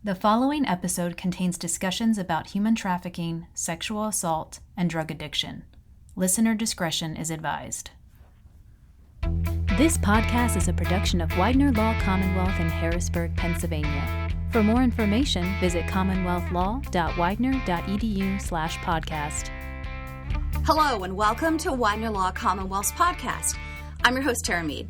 The following episode contains discussions about human trafficking, sexual assault, and drug addiction. Listener discretion is advised. This podcast is a production of Widener Law Commonwealth in Harrisburg, Pennsylvania. For more information, visit commonwealthlaw.widener.edu/podcast. Hello and welcome to Widener Law Commonwealth's podcast. I'm your host, Tara Mead.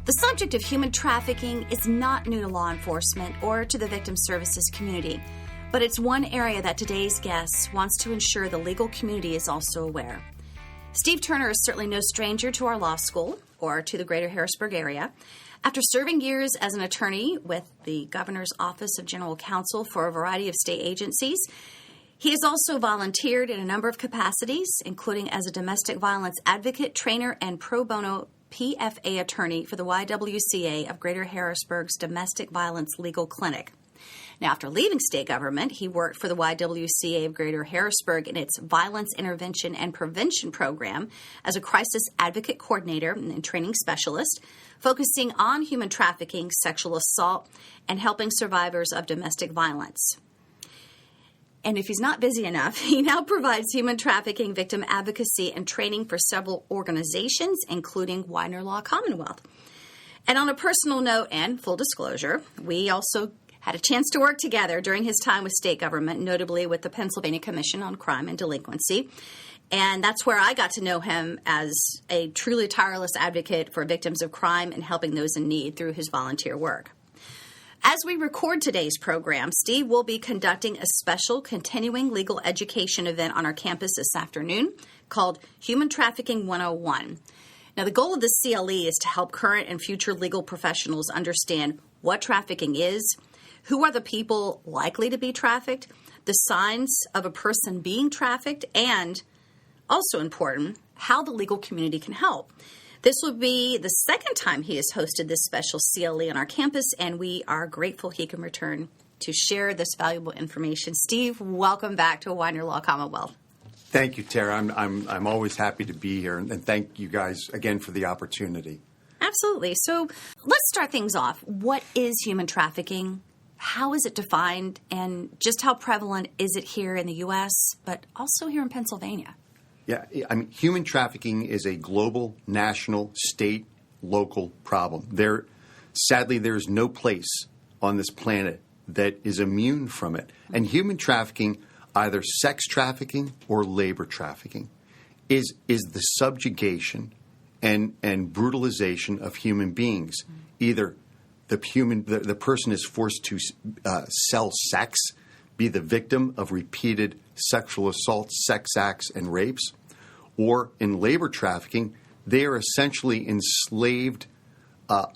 The subject of human trafficking is not new to law enforcement or to the victim services community, but it's one area that today's guest wants to ensure the legal community is also aware. Steve Turner is certainly no stranger to our law school or to the greater Harrisburg area. After serving years as an attorney with the Governor's Office of General Counsel for a variety of state agencies, he has also volunteered in a number of capacities, including as a domestic violence advocate, trainer, and pro bono PFA attorney for the YWCA of Greater Harrisburg's Domestic Violence Legal Clinic. Now, after leaving state government, he worked for the YWCA of Greater Harrisburg in its Violence Intervention and Prevention program as a crisis advocate coordinator and training specialist, focusing on human trafficking, sexual assault, and helping survivors of domestic violence. And if he's not busy enough, he now provides human trafficking victim advocacy and training for several organizations, including Widener Law Commonwealth. And on a personal note and full disclosure, we also had a chance to work together during his time with state government, notably with the Pennsylvania Commission on Crime and Delinquency. And that's where I got to know him as a truly tireless advocate for victims of crime and helping those in need through his volunteer work. As we record today's program, Steve will be conducting a special continuing legal education event on our campus this afternoon called Human Trafficking 101. Now, the goal of the CLE is to help current and future legal professionals understand what trafficking is, who are the people likely to be trafficked, the signs of a person being trafficked, and, also important, how the legal community can help. This will be the second time he has hosted this special CLE on our campus, and we are grateful he can return to share this valuable information. Steve, welcome back to Widener Law Commonwealth. Thank you, Tara. I'm always happy to be here, and thank you guys again for the opportunity. Absolutely. So let's start things off. What is human trafficking? How is it defined? And just how prevalent is it here in the U.S., but also here in Pennsylvania? Yeah, human trafficking is a global, national, state, local problem. Sadly, there is no place on this planet that is immune from it. And human trafficking, either sex trafficking or labor trafficking, is the subjugation and brutalization of human beings. Either the person is forced to sell sex, be the victim of repeated sexual assaults, sex acts, and rapes, or in labor trafficking, they are essentially enslaved,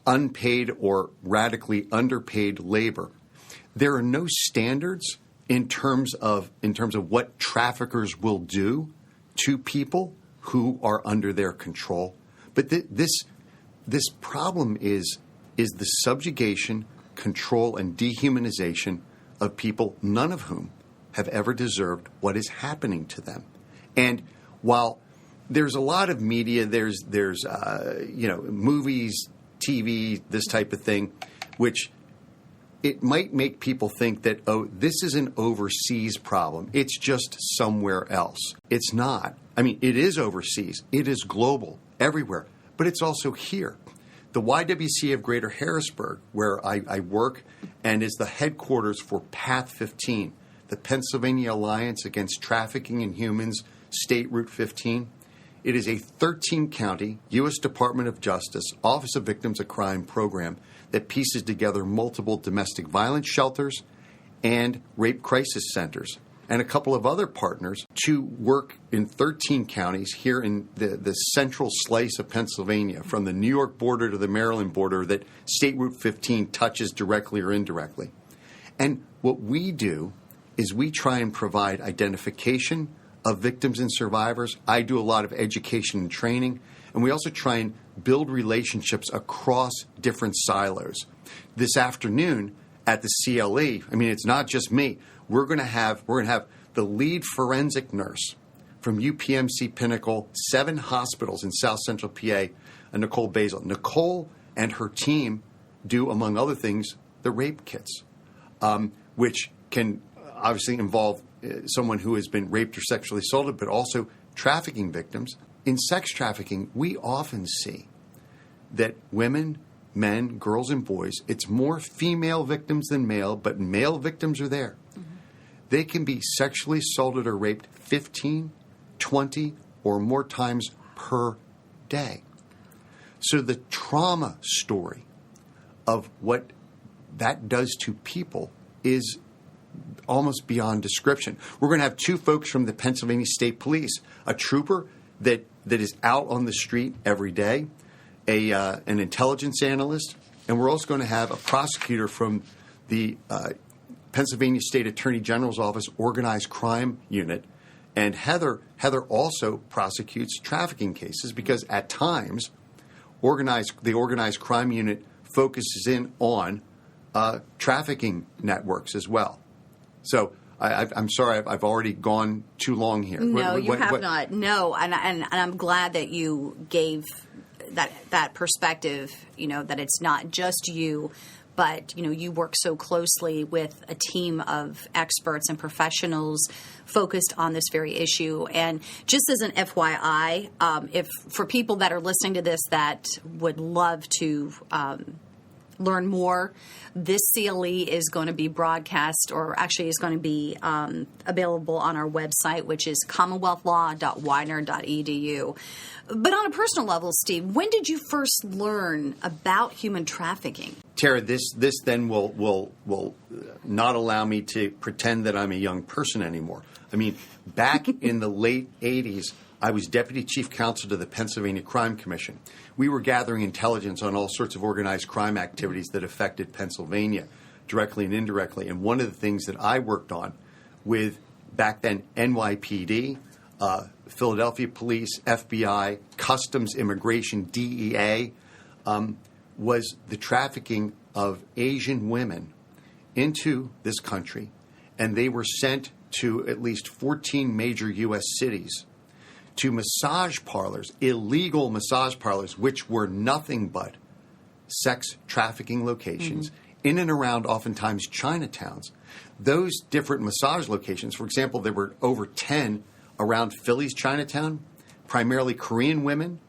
unpaid or radically underpaid labor. There are no standards in terms of what traffickers will do to people who are under their control. But this problem is the subjugation, control, and dehumanization of people, none of whom have ever deserved what is happening to them. And while there's a lot of media, there's movies, TV, this type of thing, which it might make people think that, oh, this is an overseas problem. It's just somewhere else. It's not. I mean, it is overseas. It is global, everywhere. But it's also here. The YWCA of Greater Harrisburg, where I work, and is the headquarters for Path 15, the Pennsylvania Alliance Against Trafficking in Humans, State Route 15. It is a 13-county U.S. Department of Justice Office of Victims of Crime program that pieces together multiple domestic violence shelters and rape crisis centers, and a couple of other partners to work in 13 counties here in the central slice of Pennsylvania, from the New York border to the Maryland border that State Route 15 touches directly or indirectly. And what we do is we try and provide identification of victims and survivors. I do a lot of education and training, and we also try and build relationships across different silos. This afternoon at the CLE, I mean, it's not just me. We're going to have the lead forensic nurse from UPMC Pinnacle, 7 hospitals in South Central PA, Nicole Basil. Nicole and her team do, among other things, the rape kits. which can obviously involve someone who has been raped or sexually assaulted, but also trafficking victims. In sex trafficking, we often see that women, men, girls, and boys, it's more female victims than male, but male victims are there. Mm-hmm. They can be sexually assaulted or raped 15, 20, or more times per day. So the trauma story of what that does to people is almost beyond description. We're going to have two folks from the Pennsylvania State Police, a trooper that is out on the street every day, an intelligence analyst, and we're also going to have a prosecutor from the Pennsylvania State Attorney General's Office Organized Crime Unit. And Heather also prosecutes trafficking cases because at times the Organized Crime Unit focuses in on trafficking networks as well. So I'm sorry, I've already gone too long here. No, you have not. No, and I'm glad that you gave that perspective, that it's not just you, but, you work so closely with a team of experts and professionals focused on this very issue. And just as an FYI, if for people that are listening to this that would love to learn more, this CLE is going to be broadcast, or actually is going to be available on our website, which is commonwealthlaw.widener.edu. But on a personal level, Steve, when did you first learn about human trafficking? Tara, this then will not allow me to pretend that I'm a young person anymore. I mean, back in the late 80s, I was Deputy Chief Counsel to the Pennsylvania Crime Commission. We were gathering intelligence on all sorts of organized crime activities that affected Pennsylvania, directly and indirectly. And one of the things that I worked on with back then NYPD, Philadelphia Police, FBI, Customs, Immigration, DEA, was the trafficking of Asian women into this country. And they were sent to at least 14 major U.S. cities to massage parlors, illegal massage parlors, which were nothing but sex trafficking locations in and around oftentimes Chinatowns. Those different massage locations, for example, there were over 10 around Philly's Chinatown, primarily Korean women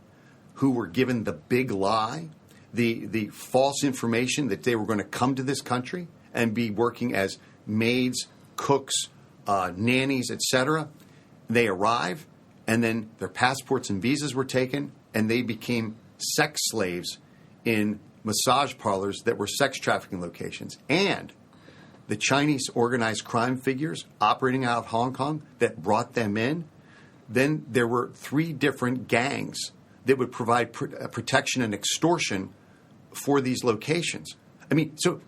who were given the big lie, the false information that they were going to come to this country and be working as maids, cooks, nannies, etc. They arrive, and then their passports and visas were taken, and they became sex slaves in massage parlors that were sex trafficking locations. And the Chinese organized crime figures operating out of Hong Kong that brought them in, then there were 3 different gangs that would provide protection and extortion for these locations. I mean, so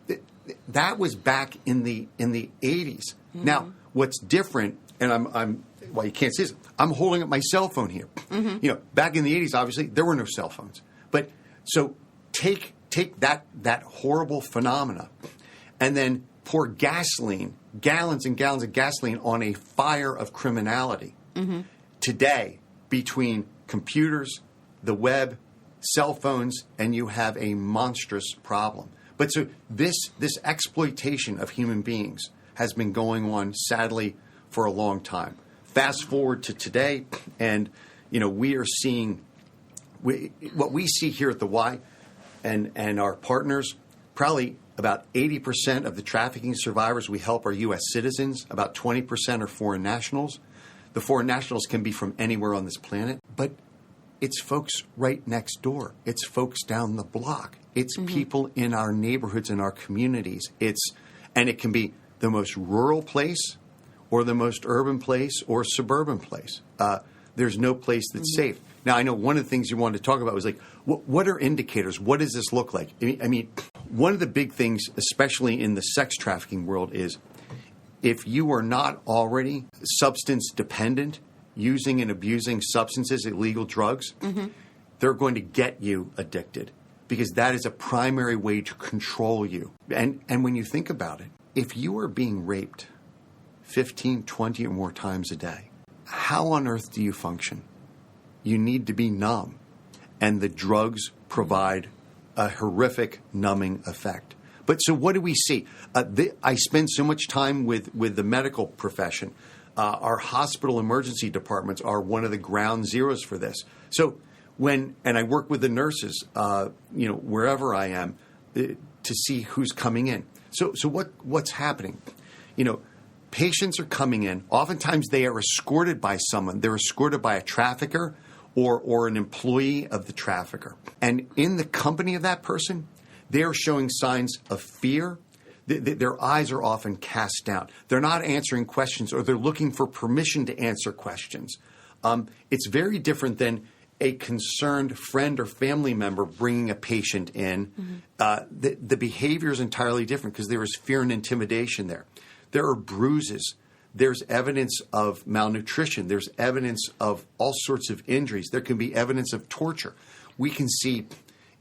that was back in the 80s. Mm-hmm. Now, what's different, and I'm well, you can't see this, I'm holding up my cell phone here. Mm-hmm. Back in the 80s, obviously, there were no cell phones. But so take that horrible phenomena and then pour gasoline, gallons and gallons of gasoline on a fire of criminality. Mm-hmm. Today, between computers, the web, cell phones, and you have a monstrous problem. But so this exploitation of human beings has been going on, sadly, for a long time. Fast forward to today, and we are seeing what we see here at the Y and our partners. Probably about 80% of the trafficking survivors we help are U.S. citizens. About 20% are foreign nationals. The foreign nationals can be from anywhere on this planet, but it's folks right next door. It's folks down the block. It's people in our neighborhoods and our communities. And it can be the most rural place or the most urban place or suburban place. There's no place that's safe. Now, I know one of the things you wanted to talk about was like, what are indicators? What does this look like? I mean, one of the big things, especially in the sex trafficking world, is if you are not already substance dependent, using and abusing substances, illegal drugs, they're going to get you addicted because that is a primary way to control you. And when you think about it, if you are being raped 15, 20 or more times a day, how on earth do you function? You need to be numb. And the drugs provide a horrific numbing effect. But so what do we see? I spend so much time with the medical profession. Our hospital emergency departments are one of the ground zeros for this. So and I work with the nurses, wherever I am, to see who's coming in. So what's happening? Patients are coming in. Oftentimes they are escorted by someone. They're escorted by a trafficker or an employee of the trafficker. And in the company of that person, they are showing signs of fear. Their eyes are often cast down. They're not answering questions, or they're looking for permission to answer questions. It's very different than a concerned friend or family member bringing a patient in. The behavior is entirely different because there is fear and intimidation there. There are bruises. There's evidence of malnutrition. There's evidence of all sorts of injuries. There can be evidence of torture. We can see,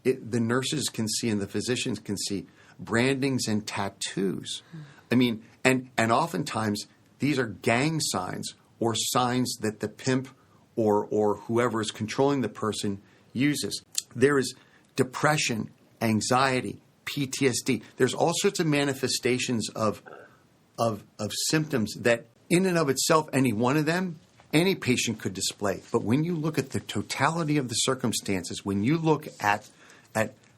the nurses can see and the physicians can see brandings and tattoos. I mean, and oftentimes these are gang signs or signs that the pimp or whoever is controlling the person uses. There is depression, anxiety, PTSD. There's all sorts of manifestations of symptoms that in and of itself, any one of them, any patient could display. But when you look at the totality of the circumstances, when you look at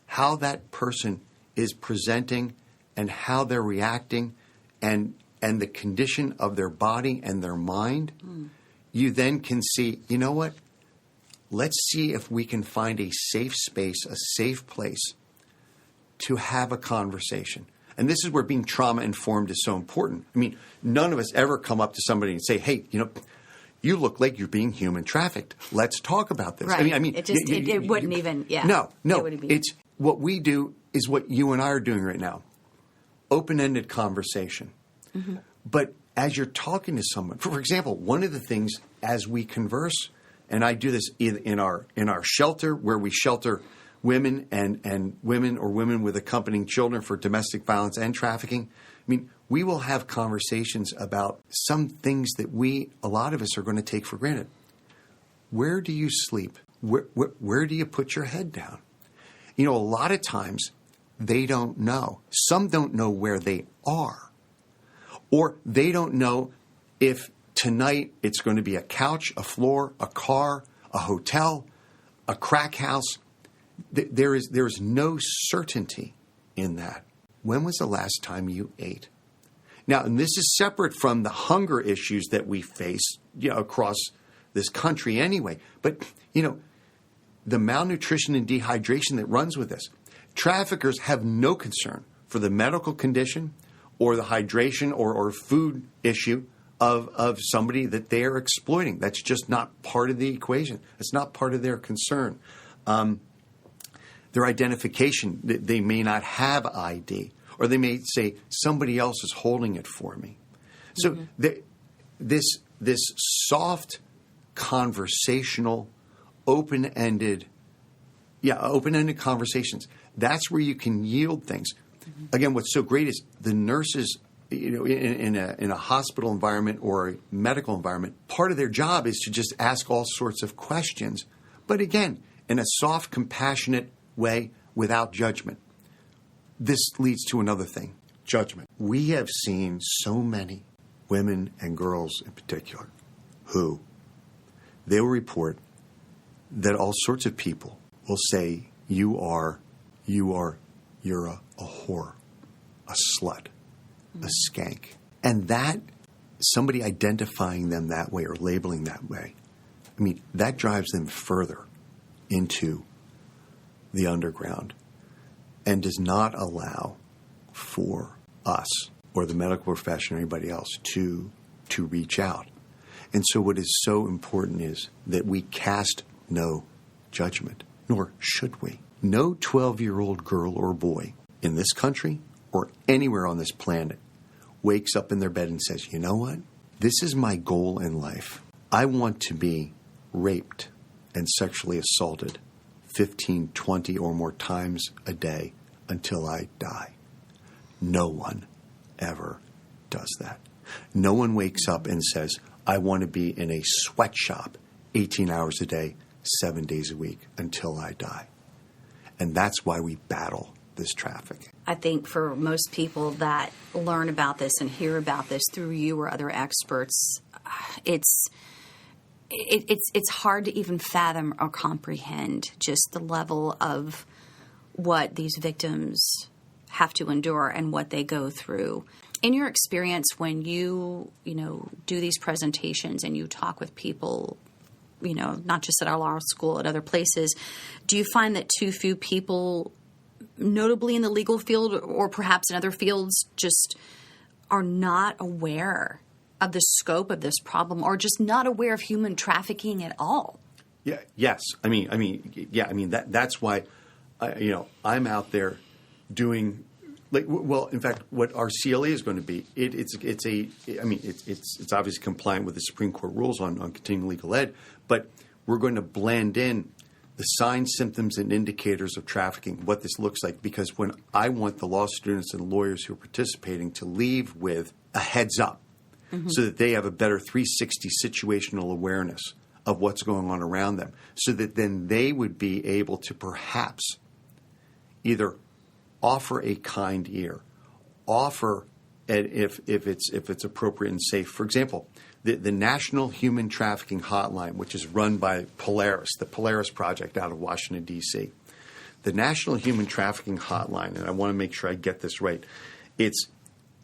how that person is presenting and how they're reacting and the condition of their body and their mind, you then can see, you know what? Let's see if we can find a safe space, a safe place to have a conversation. And this is where being trauma-informed is so important. I mean, none of us ever come up to somebody and say, hey, you look like you're being human trafficked. Let's talk about this. Right. I mean, it wouldn't even, yeah. No. It's what we do is what you and I are doing right now. Open-ended conversation. Mm-hmm. But as you're talking to someone, for example, one of the things as we converse, and I do this in our shelter where we shelter women and women or women with accompanying children for domestic violence and trafficking. I mean, we will have conversations about some things that a lot of us are going to take for granted. Where do you sleep? Where do you put your head down? A lot of times they don't know. Some don't know where they are. Or they don't know if tonight it's going to be a couch, a floor, a car, a hotel, a crack house. There is no certainty in that. When was the last time you ate? Now, and this is separate from the hunger issues that we face, across this country anyway. But, the malnutrition and dehydration that runs with this. Traffickers have no concern for the medical condition or the hydration or food issue of somebody that they are exploiting. That's just not part of the equation. It's not part of their concern. Their identification, they may not have ID, or they may say somebody else is holding it for me. So this soft, conversational, open-ended conversations, that's where you can yield things. Mm-hmm. Again, what's so great is the nurses, in a hospital environment or a medical environment, part of their job is to just ask all sorts of questions. But again, in a soft, compassionate way without judgment. This leads to another thing, judgment. We have seen so many women and girls in particular who they will report that all sorts of people will say, you're a whore, a slut, a skank. And that, somebody identifying them that way or labeling that way, I mean, that drives them further into the underground and does not allow for us or the medical profession or anybody else to reach out. And so what is so important is that we cast no judgment, nor should we. No 12-year-old girl or boy in this country or anywhere on this planet wakes up in their bed and says, you know what? This is my goal in life. I want to be raped and sexually assaulted 15, 20 or more times a day until I die. No one ever does that. No one wakes up and says, I want to be in a sweatshop 18 hours a day, 7 days a week until I die. And that's why we battle this trafficking. I think for most people that learn about this and hear about this through you or other experts, it's hard to even fathom or comprehend just the level of what these victims have to endure and what they go through. In your experience, when you do these presentations and you talk with people, not just at our law school, at other places, do you find that too few people, notably in the legal field or perhaps in other fields, just are not aware of the scope of this problem, or just not aware of human trafficking at all? Yeah. Yes. That's why, I'm out there doing. In fact, what our CLE is going to be, it's obviously compliant with the Supreme Court rules on continuing legal ed, but we're going to blend in the signs, symptoms, and indicators of trafficking, what this looks like, because when I want the law students and lawyers who are participating to leave with a heads up, so that they have a better 360 situational awareness of what's going on around them, so that then they would be able to perhaps either offer a kind ear, offer, if it's appropriate and safe. For example, the National Human Trafficking Hotline, which is run by Polaris, the Polaris Project out of Washington, D.C. The National Human Trafficking Hotline, and I want to make sure I get this right, it's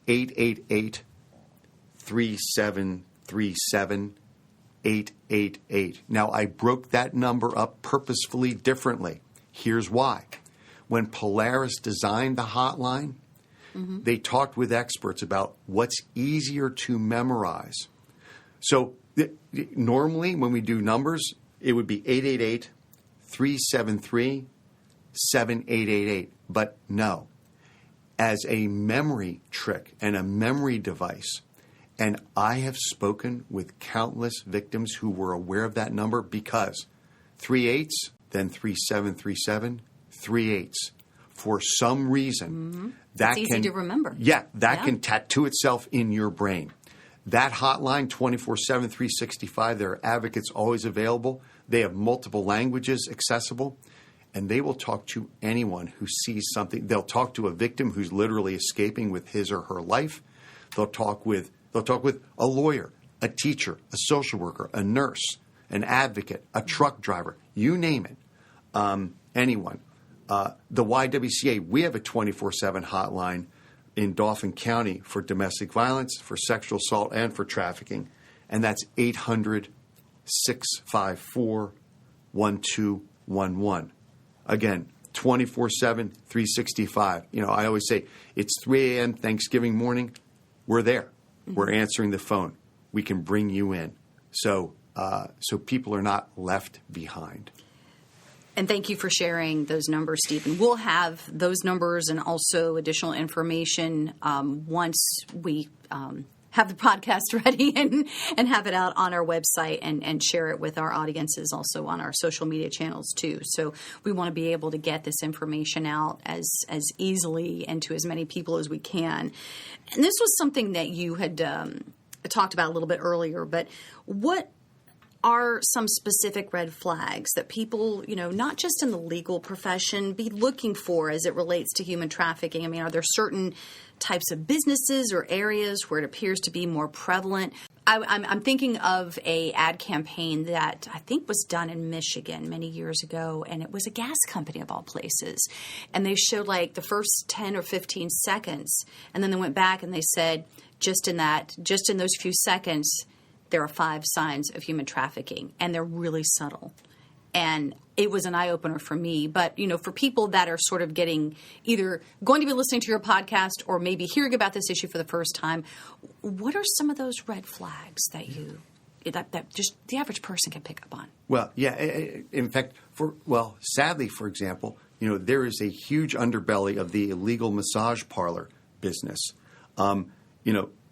888-3737-888. Now, I broke that number up purposefully differently. Here's why. When Polaris designed the hotline, they talked with experts about what's easier to memorize. So normally when we do numbers, it would be 888-373-7888. But no, as a memory trick and a memory device, and I have spoken with countless victims who were aware of that number, because 3 8s, then 3737, 3 8s. For some reason, that it's easy to remember. Yeah, that can tattoo itself in your brain. That hotline, 24/7, 365, there are advocates always available. They have multiple languages accessible, and they will talk to anyone who sees something. They'll talk to a victim who's literally escaping with his or her life. They'll talk with a lawyer, a teacher, a social worker, a nurse, an advocate, a truck driver, you name it, anyone. The YWCA, we have a 24/7 hotline in Dauphin County for domestic violence, for sexual assault, and for trafficking, and that's 800-654-1211. Again, 24/7, 365. I always say it's 3 a.m. Thanksgiving morning. We're there. We're answering the phone. We can bring you in. So people are not left behind. And thank you for sharing those numbers, Stephen. We'll have those numbers and also additional information once we have the podcast ready and have it out on our website and share it with our audiences, also on our social media channels too. So we want to be able to get this information out as easily and to as many people as we can. And this was something that you had talked about a little bit earlier, but what are some specific red flags that people, not just in the legal profession, be looking for as it relates to human trafficking? I mean, are there certain types of businesses or areas where it appears to be more prevalent? I'm thinking of a ad campaign that I think was done in Michigan many years ago, and it was a gas company of all places. And they showed like the first 10 or 15 seconds, and then they went back and they said, just in those few seconds, there are 5 signs of human trafficking, and they're really subtle. And it was an eye-opener for me. But, for people that are sort of either going to be listening to your podcast or maybe hearing about this issue for the first time, what are some of those red flags that that just the average person can pick up on? Well, yeah. In fact, sadly, for example, there is a huge underbelly of the illegal massage parlor business.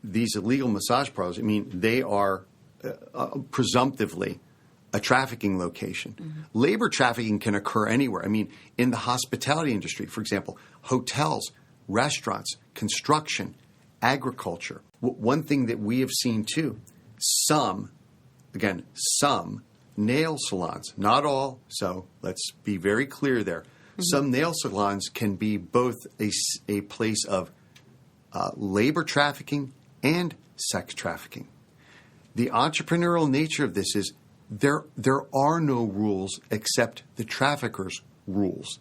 These illegal massage parlors, they are presumptively a trafficking location. Labor trafficking can occur anywhere. In the hospitality industry, for example, hotels, restaurants, construction, agriculture. One thing that we have seen too, some nail salons, not all, so let's be very clear there. Some nail salons can be both a place of labor trafficking and sex trafficking. The entrepreneurial nature of this is there are no rules except the trafficker's rules.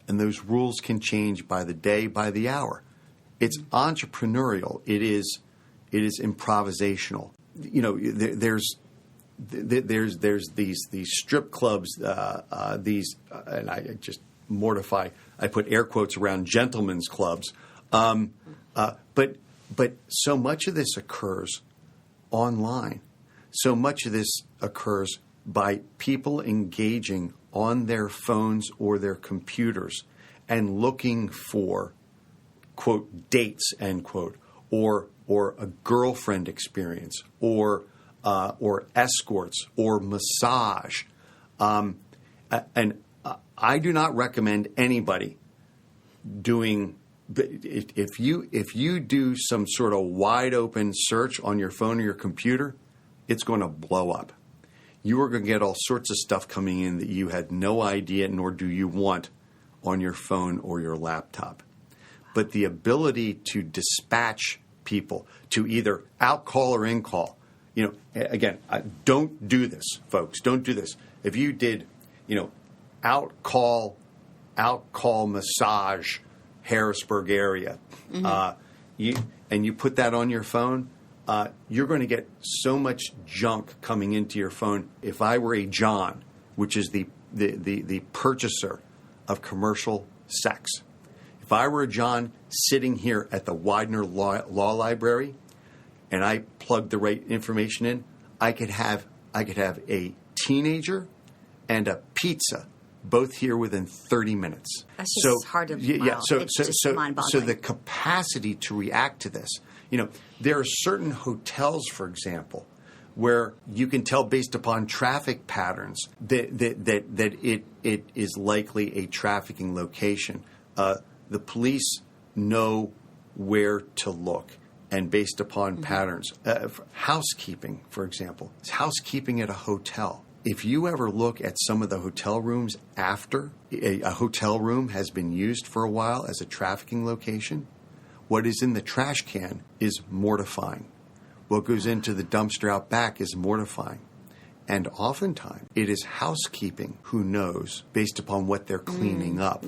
And those rules can change by the day, by the hour. It's entrepreneurial. It is improvisational. You know, there's these strip clubs, and I just mortify. I put air quotes around gentlemen's clubs. But so much of this occurs online. So much of this occurs by people engaging on their phones or their computers and looking for, quote, dates, end quote, or a girlfriend experience, or escorts, or massage. And I do not recommend anybody doing. If you do some sort of wide open search on your phone or your computer, it's going to blow up. You are going to get all sorts of stuff coming in that you had no idea, nor do you want on your phone or your laptop. But the ability to dispatch people, to either out-call or in-call, you know, again, don't do this, folks. Don't do this. If you did, you know, out-call massage, Harrisburg area, you put that on your phone, you're going to get so much junk coming into your phone. If I were a John, which is the purchaser of commercial sex, if I were a John sitting here at the Widener Law Library and I plugged the right information in, I could have a teenager and a pizza both here within 30 minutes. That's just hard to it's just mind-boggling. So the capacity to react to this, you know, there are certain hotels, for example, where you can tell based upon traffic patterns that it is likely a trafficking location. The police know where to look, and based upon patterns. Housekeeping, for example, it's housekeeping at a hotel. If you ever look at some of the hotel rooms after a hotel room has been used for a while as a trafficking location, what is in the trash can is mortifying. What goes into the dumpster out back is mortifying. And oftentimes, it is housekeeping who knows, based upon what they're cleaning up,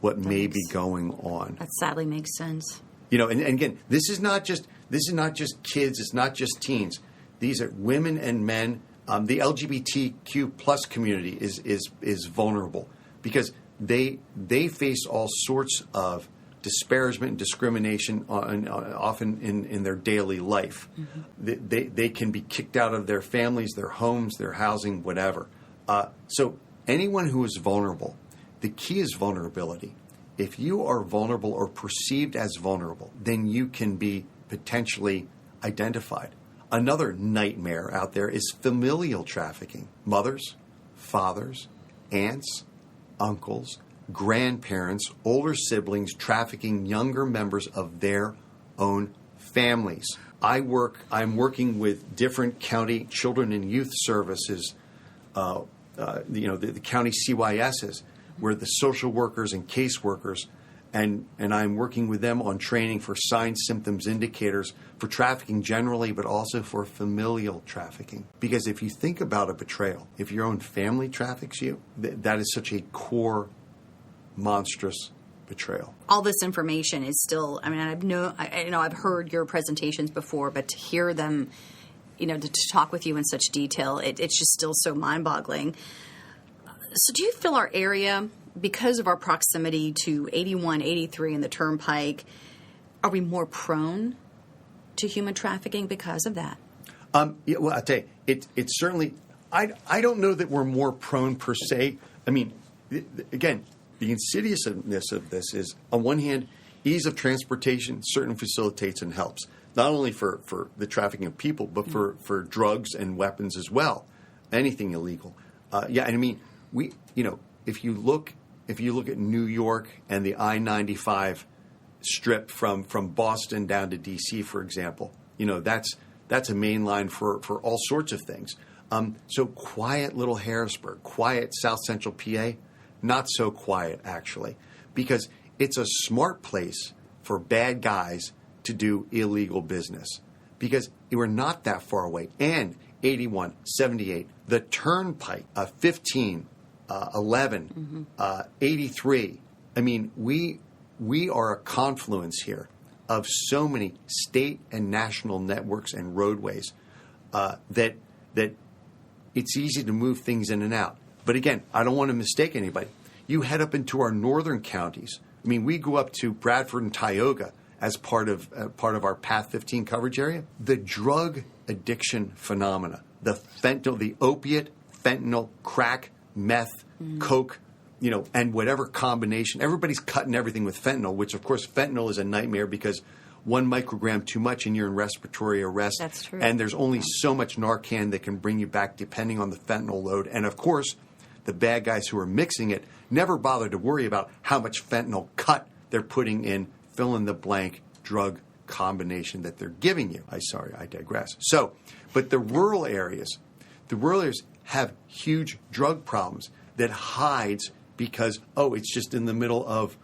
what may be going on. That sadly makes sense. You know, and again, this is not just kids. It's not just teens. These are women and men. The LGBTQ plus community is vulnerable because they face all sorts of disparagement and discrimination often in their daily life. They can be kicked out of their families, their homes, their housing, whatever. So anyone who is vulnerable, the key is vulnerability. If you are vulnerable or perceived as vulnerable, then you can be potentially identified. Another nightmare out there is familial trafficking. Mothers, fathers, aunts, uncles, grandparents, older siblings trafficking younger members of their own families. I'm working with different county children and youth services, the county CYSs, where the social workers and caseworkers, and I'm working with them on training for signs, symptoms, indicators for trafficking generally, but also for familial trafficking. Because if you think about a betrayal, if your own family traffics you, that is such a core, monstrous betrayal. All this information is still, I mean, I've heard your presentations before, but to hear them, you know, to talk with you in such detail, it's just still so mind-boggling. So do you feel our area, because of our proximity to 81, 83 and the Turnpike, are we more prone to human trafficking because of that? Yeah, well, I'll tell you, it's certainly, I don't know that we're more prone per se. I mean, again, the insidiousness of this is, on one hand, ease of transportation certainly facilitates and helps, not only for the trafficking of people, but for drugs and weapons as well, anything illegal. And I mean, if you look at New York and the I-95 strip from Boston down to D.C., for example, you know, that's a main line for all sorts of things. So quiet little Harrisburg, quiet South Central PA, not so quiet, actually, because it's a smart place for bad guys to do illegal business, because we're not that far away. And 81, 78, the Turnpike, 15, 11, 83. I mean, we are a confluence here of so many state and national networks and roadways that it's easy to move things in and out. But again, I don't want to mistake anybody. You head up into our northern counties. I mean, we go up to Bradford and Tioga as part of our Path 15 coverage area. The drug addiction phenomena, the fentanyl, the opiate, fentanyl, crack, meth, coke, and whatever combination. Everybody's cutting everything with fentanyl, which, of course, fentanyl is a nightmare because 1 microgram too much and you're in respiratory arrest. That's true. And there's only so much Narcan that can bring you back depending on the fentanyl load. And, of course, the bad guys who are mixing it never bother to worry about how much fentanyl cut they're putting in fill-in-the-blank drug combination that they're giving you. I digress. So, but the rural areas have huge drug problems that hides because, it's just in the middle of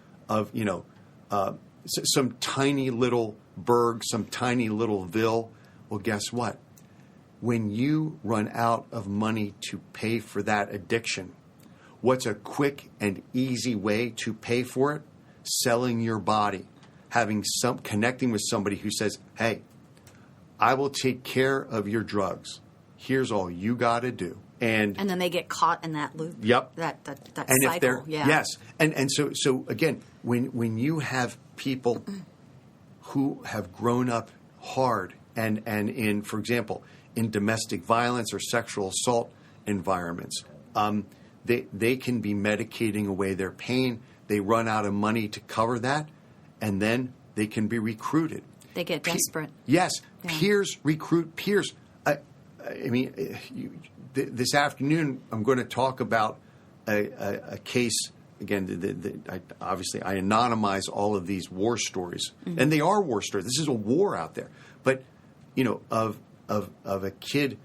some tiny little burg, some tiny little ville. Well, guess what? When you run out of money to pay for that addiction, what's a quick and easy way to pay for it? Selling your body, connecting with somebody who says, hey, I will take care of your drugs. Here's all you got to do. And then they get caught in that loop. Yep. That and cycle. Yes. And so again, when you have people who have grown up hard and in, for example, in domestic violence or sexual assault environments, they can be medicating away their pain. They run out of money to cover that, and then they can be recruited. They get desperate. Yes. Yeah. Peers Recruit peers. This afternoon, I'm going to talk about a case. Again, obviously, I anonymize all of these war stories, and they are war stories. This is a war out there. But of a kid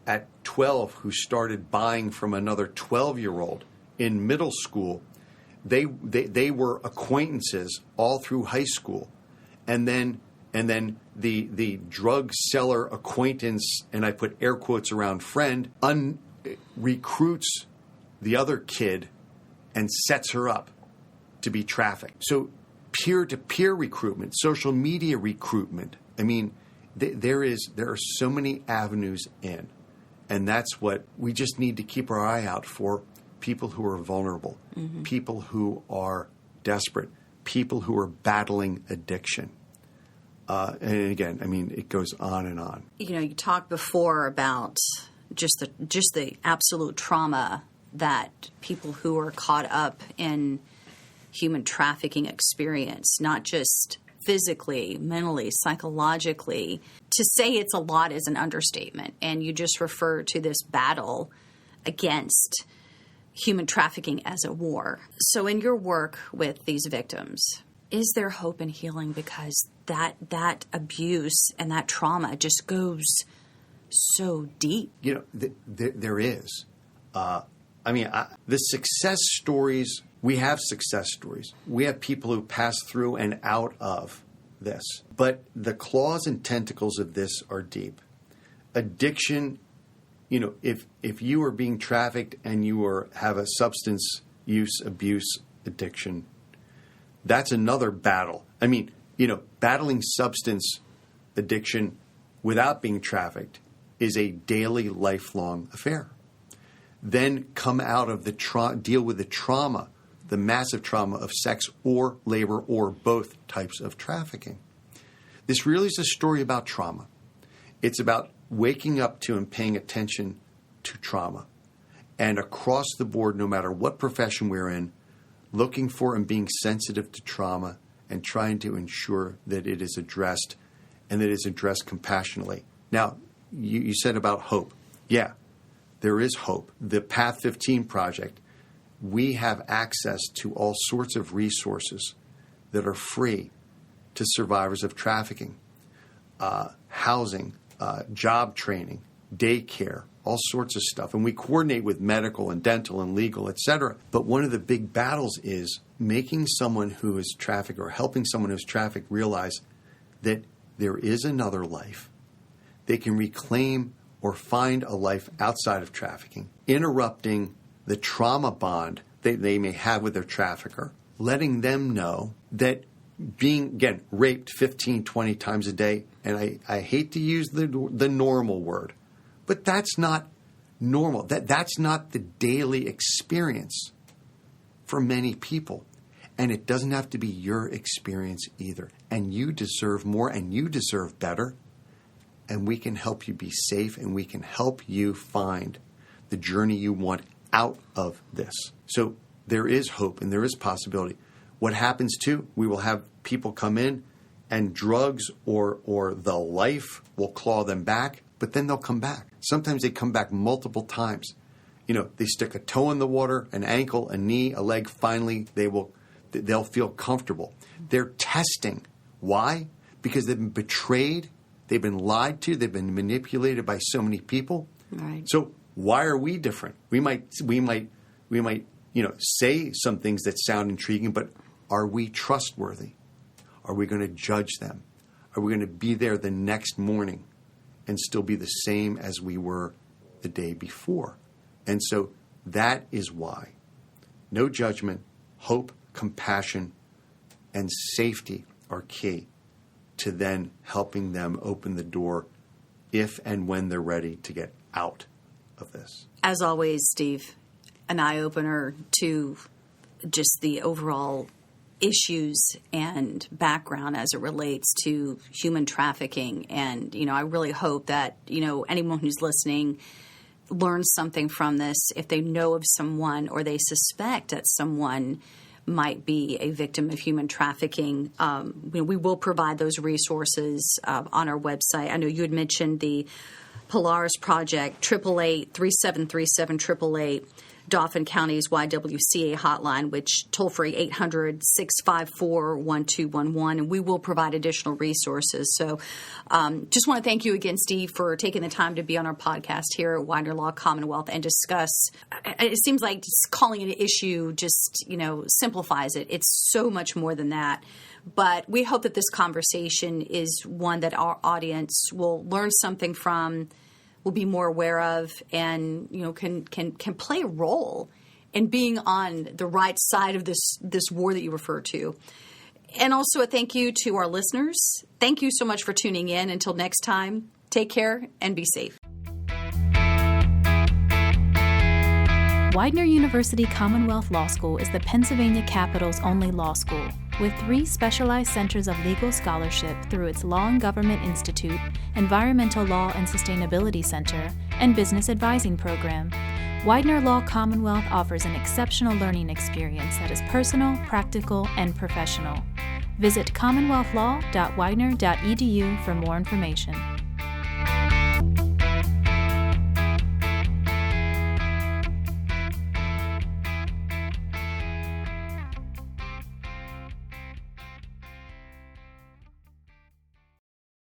at 12 who started buying from another 12-year-old in middle school. They were acquaintances all through high school, and then the drug seller acquaintance, and I put air quotes around friend, recruits the other kid and sets her up to be trafficked. So peer-to-peer recruitment, social media recruitment. I mean, there are so many avenues in, and that's what we just need to keep our eye out for. People who are vulnerable, people who are desperate, people who are battling addiction. And again, I mean, it goes on and on. You talked before about just the absolute trauma that people who are caught up in human trafficking experience, not just physically, mentally, psychologically. To say it's a lot is an understatement. And you just refer to this battle against human trafficking as a war. So in your work with these victims, is there hope and healing? Because that abuse and that trauma just goes so deep. There is. The success stories, we have success stories. We have people who pass through and out of this. But the claws and tentacles of this are deep. Addiction, if you are being trafficked and you have a substance use abuse addiction, that's another battle. I mean, battling substance addiction without being trafficked is a daily, lifelong affair. Then come out of deal with the trauma, the massive trauma of sex or labor or both types of trafficking. This really is a story about trauma. It's about waking up to and paying attention to trauma. And across the board, no matter what profession we're in, looking for and being sensitive to trauma and trying to ensure that it is addressed and that it is addressed compassionately. Now, you said about hope. Yeah, there is hope. The Path 15 project, we have access to all sorts of resources that are free to survivors of trafficking, housing, job training, daycare, all sorts of stuff. And we coordinate with medical and dental and legal, etc. But one of the big battles is making someone who is trafficked or helping someone who's trafficked realize that there is another life. They can reclaim or find a life outside of trafficking, interrupting the trauma bond they may have with their trafficker, letting them know that being, again, raped 15, 20 times a day, and I hate to use the normal word, but that's not normal. That's not the daily experience for many people. And it doesn't have to be your experience either. And you deserve more and you deserve better. And we can help you be safe and we can help you find the journey you want out of this. So there is hope and there is possibility. What happens too, we will have people come in and drugs or the life will claw them back, but then they'll come back. Sometimes they come back multiple times. You know, they stick a toe in the water, an ankle, a knee, a leg. Finally, they'll feel comfortable. They're testing. Why? Because they've been betrayed. They've been lied to. They've been manipulated by so many people. Right. So why are we different? We might, say some things that sound intriguing, but are we trustworthy? Are we going to judge them? Are we going to be there the next morning and still be the same as we were the day before? And so that is why no judgment, hope, compassion, and safety are key to then helping them open the door if and when they're ready to get out of this. As always, Steve, an eye-opener to just the overall issues and background as it relates to human trafficking. And, I really hope that, anyone who's listening learns something from this. If they know of someone or they suspect that someone might be a victim of human trafficking, we will provide those resources on our website. I know you had mentioned the Polaris Project, 888-3737-888, Dauphin County's YWCA hotline, which toll-free 800-654-1211, and we will provide additional resources. So just want to thank you again, Steve, for taking the time to be on our podcast here at Widener Law Commonwealth and discuss. It seems like just calling it an issue just, simplifies it. It's so much more than that. But we hope that this conversation is one that our audience will learn something from, will be more aware of, and can play a role in being on the right side of this war that you refer to. And also a thank you to our listeners. Thank you so much for tuning in. Until next time, take care and be safe. Widener University Commonwealth Law School is the Pennsylvania capital's only law school, with 3 specialized centers of legal scholarship through its Law and Government Institute, Environmental Law and Sustainability Center, and Business Advising Program. Widener Law Commonwealth offers an exceptional learning experience that is personal, practical, and professional. Visit commonwealthlaw.widener.edu for more information.